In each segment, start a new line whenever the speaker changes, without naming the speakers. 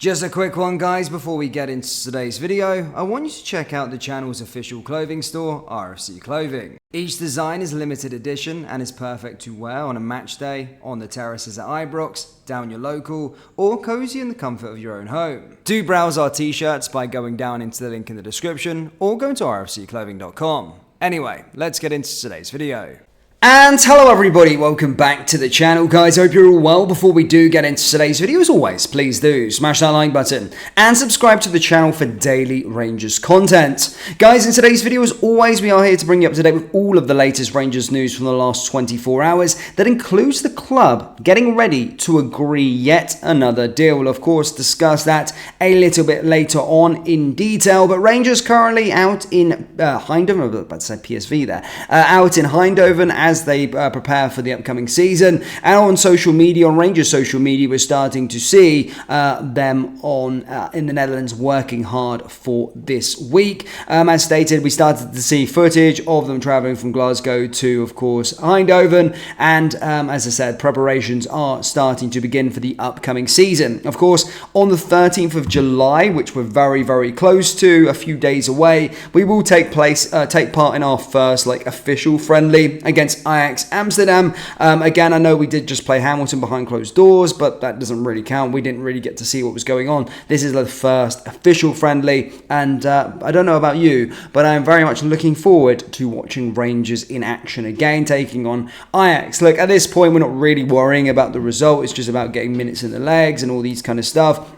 Just a quick one, guys, before we get into today's video. I want you to check out the channel's official clothing store, RFC Clothing. Each design is limited edition and is perfect to wear on a match day, on the terraces at Ibrox, down your local, or cozy in the comfort of your own home. Do browse our t-shirts by going down into the link in the description or going to rfcclothing.com. Anyway, let's get into today's video. And hello everybody, welcome back to the channel, guys. I hope you're all well. Before we do get into today's video, as always, please do smash that like button and subscribe to the channel for daily Rangers content. Guys, in today's video, as always, we are here to bring you up to date with all of the latest Rangers news from the last 24 hours. That includes the club getting ready to agree yet another deal. We'll of course discuss that a little bit later on in detail, but Rangers currently out in Eindhoven, I was about to say PSV there, out in Eindhoven as they prepare for the upcoming season. And on social media, on Rangers social media, we're starting to see them on in the Netherlands working hard for this week. As stated, we started to see footage of them traveling from Glasgow to, of course, Eindhoven. And as I said, preparations are starting to begin for the upcoming season. Of course, on the 13th of July, which we're very, very close to, a few days away, we will take part in our first official friendly against Ajax Amsterdam. Again, I know we did just play Hamilton behind closed doors, but that doesn't really count. We didn't really get to see what was going on. This is the first official friendly, and I don't know about you, but I'm very much looking forward to watching Rangers in action again, taking on Ajax. Look, at this point, we're not really worrying about the result. It's just about getting minutes in the legs and all these kind of stuff,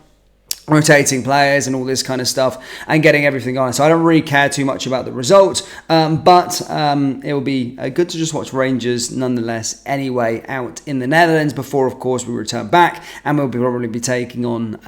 rotating players and all this kind of stuff, and getting everything on. So I don't really care too much about the result, but it will be good to just watch Rangers nonetheless anyway out in the Netherlands before, of course, we return back, and we'll probably be taking on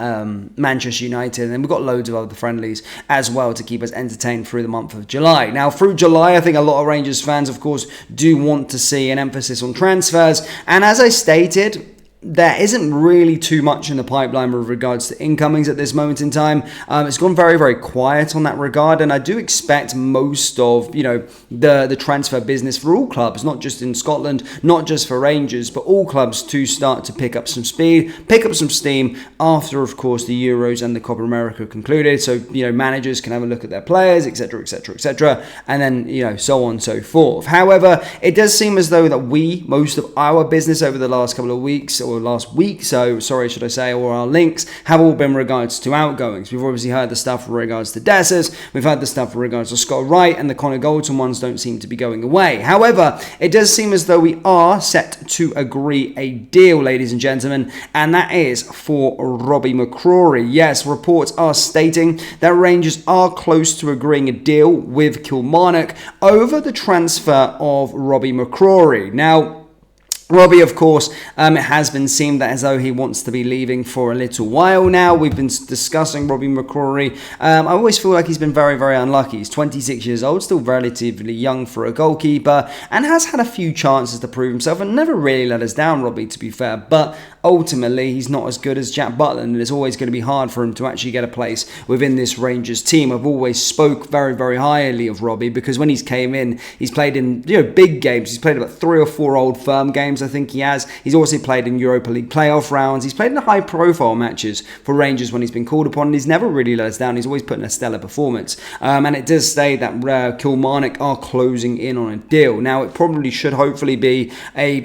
Manchester United, and we've got loads of other friendlies as well to keep us entertained through the month of July. Now, through July, I think a lot of Rangers fans, of course, do want to see an emphasis on transfers, and as I stated, there isn't really too much in the pipeline with regards to incomings at this moment in time. It's gone very, very quiet on that regard, and I do expect most of the transfer business for all clubs, not just in Scotland, not just for Rangers, but all clubs to start to pick up some speed, pick up some steam after, of course, the Euros and the Copa America concluded. So managers can have a look at their players, etc., etc., etc., and then so on and so forth. However, it does seem as though that most of our business over the last couple of weeks, or last week, or our links have all been regards to outgoings. We've obviously heard the stuff with regards to Dessers, we've heard the stuff with regards to Scott Wright, and the Connor Goldson ones don't seem to be going away. However, it does seem as though we are set to agree a deal, ladies and gentlemen, and that is for Robbie McCrory. Yes, reports are stating that Rangers are close to agreeing a deal with Kilmarnock over the transfer of Robbie McCrory. Now, Robbie, of course, it has been seen that as though he wants to be leaving for a little while now. We've been discussing Robbie McCrory. I always feel like he's been very, very unlucky. He's 26 years old, still relatively young for a goalkeeper, and has had a few chances to prove himself and never really let us down, Robbie, to be fair. But ultimately, he's not as good as Jack Butland, and it's always going to be hard for him to actually get a place within this Rangers team. I've always spoke very, very highly of Robbie because when he's came in, he's played in big games. He's played about 3 or 4 old firm games, I think he has. He's also played in Europa League playoff rounds. He's played in high-profile matches for Rangers when he's been called upon, and he's never really let us down. He's always put in a stellar performance. And it does say that Kilmarnock are closing in on a deal. Now, it probably should hopefully be a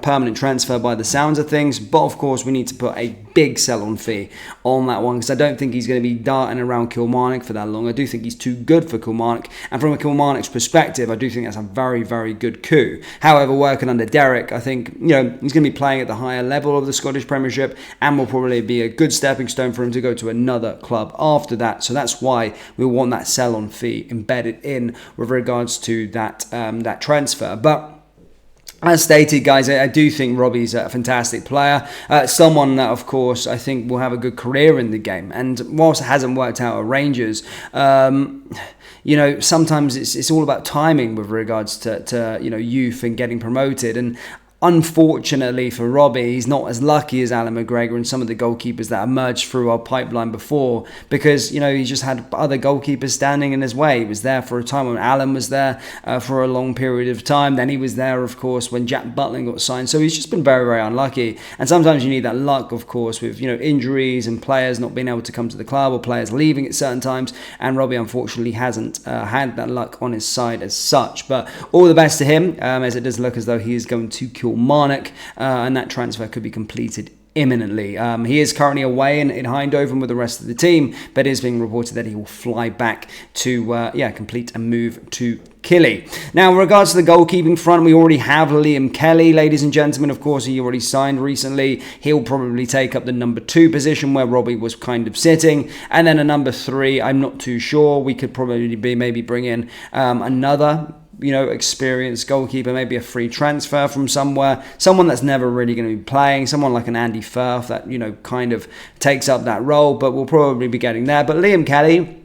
permanent transfer by the sounds of things, but of course, we need to put a big sell-on fee on that one because I don't think he's going to be darting around Kilmarnock for that long. I do think he's too good for Kilmarnock, and from a Kilmarnock's perspective, I do think that's a very, very good coup. However, working under Derek, I think he's going to be playing at the higher level of the Scottish Premiership and will probably be a good stepping stone for him to go to another club after that. So that's why we want that sell-on fee embedded in with regards to that transfer. But as stated, guys, I do think Robbie's a fantastic player. Someone that, of course, I think will have a good career in the game. And whilst it hasn't worked out at Rangers, sometimes it's all about timing with regards to youth and getting promoted. And unfortunately for Robbie, he's not as lucky as Alan McGregor and some of the goalkeepers that emerged through our pipeline before, because, you know, he just had other goalkeepers standing in his way. He was there for a time when Alan was there for a long period of time. Then he was there, of course, when Jack Butland got signed. So he's just been very, very unlucky. And sometimes you need that luck, of course, with, you know, injuries and players not being able to come to the club or players leaving at certain times. And Robbie, unfortunately, hasn't had that luck on his side as such. But all the best to him, as it does look as though he is going to Kilmarnock, and that transfer could be completed imminently. He is currently away in Eindhoven with the rest of the team, but it is being reported that he will fly back to complete a move to Killy. Now, in regards to the goalkeeping front, we already have Liam Kelly, ladies and gentlemen. Of course, he already signed recently. He'll probably take up the number 2 position where Robbie was kind of sitting. And then a number 3, I'm not too sure. We could probably maybe bring in another, you know, experienced goalkeeper, maybe a free transfer from somewhere, someone that's never really going to be playing, someone like an Andy Firth that, you know, kind of takes up that role, but we'll probably be getting there. But Liam Kelly,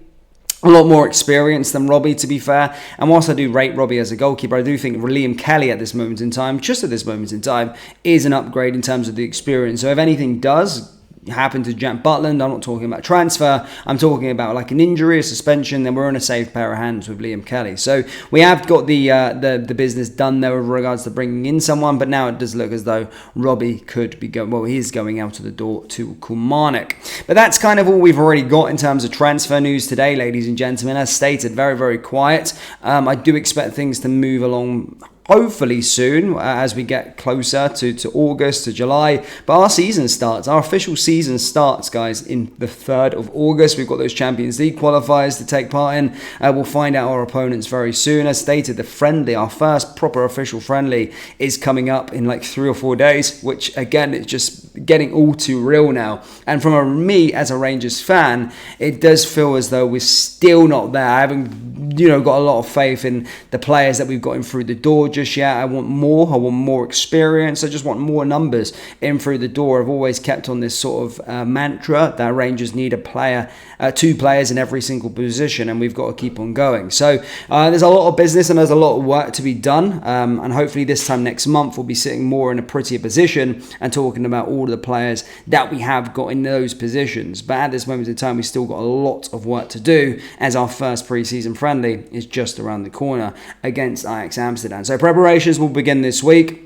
a lot more experience than Robbie, to be fair. And whilst I do rate Robbie as a goalkeeper, I do think Liam Kelly at this moment in time, just at this moment in time, is an upgrade in terms of the experience. So if anything does happen to Jack Butland, I'm not talking about transfer, I'm talking about like an injury, a suspension, then we're in a safe pair of hands with Liam Kelly. So we have got the business done there with regards to bringing in someone, but now it does look as though Robbie could be going, well, he is going out of the door to Kilmarnock. But that's kind of all we've already got in terms of transfer news today, ladies and gentlemen. As stated, very, very quiet. I do expect things to move along hopefully soon, as we get closer to August, to July. But our season starts, our official season starts, guys, in the 3rd of August. We've got those Champions League qualifiers to take part in. We'll find out our opponents very soon. As stated, the friendly, our first proper official friendly, is coming up in like 3 or 4 days, which again, it's just getting all too real now. And from me as a Rangers fan, it does feel as though we're still not there. I haven't, you know, got a lot of faith in the players that we've got in through the door just yet. I want more experience. I just want more numbers in through the door. I've always kept on this sort of mantra that Rangers need a player, 2 players in every single position, and we've got to keep on going. So there's a lot of business and there's a lot of work to be done, and hopefully this time next month we'll be sitting more in a prettier position and talking about all of the players that we have got in those positions. But at this moment in time, we've still got a lot of work to do, as our first pre-season friendly is just around the corner against Ajax Amsterdam. So preparations will begin this week.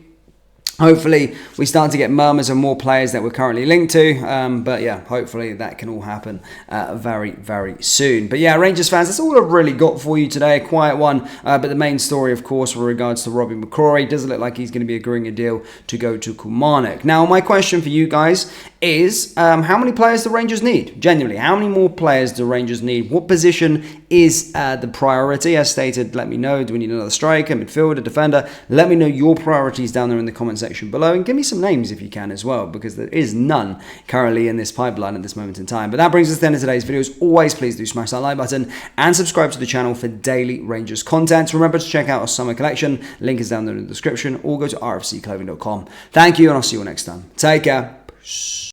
Hopefully we start to get murmurs of more players that we're currently linked to, but yeah, hopefully that can all happen very, very soon. But yeah, Rangers fans, that's all I've really got for you today. A quiet one, but the main story, of course, with regards to Robbie McCrory, does look like he's going to be agreeing a deal to go to Kilmarnock. Now, my question for you guys is, how many players do Rangers need? Genuinely, how many more players do Rangers need? What position is the priority? As stated, let me know. Do we need another striker, midfielder, defender? Let me know your priorities down there in the comment section below, and give me some names if you can as well, because there is none currently in this pipeline at this moment in time. But that brings us to the end of today's video. As always, please do smash that like button and subscribe to the channel for daily Rangers content. Remember to check out our summer collection. Link is down there in the description, or go to rfcclothing.com. Thank you, and I'll see you all next time. Take care. Peace.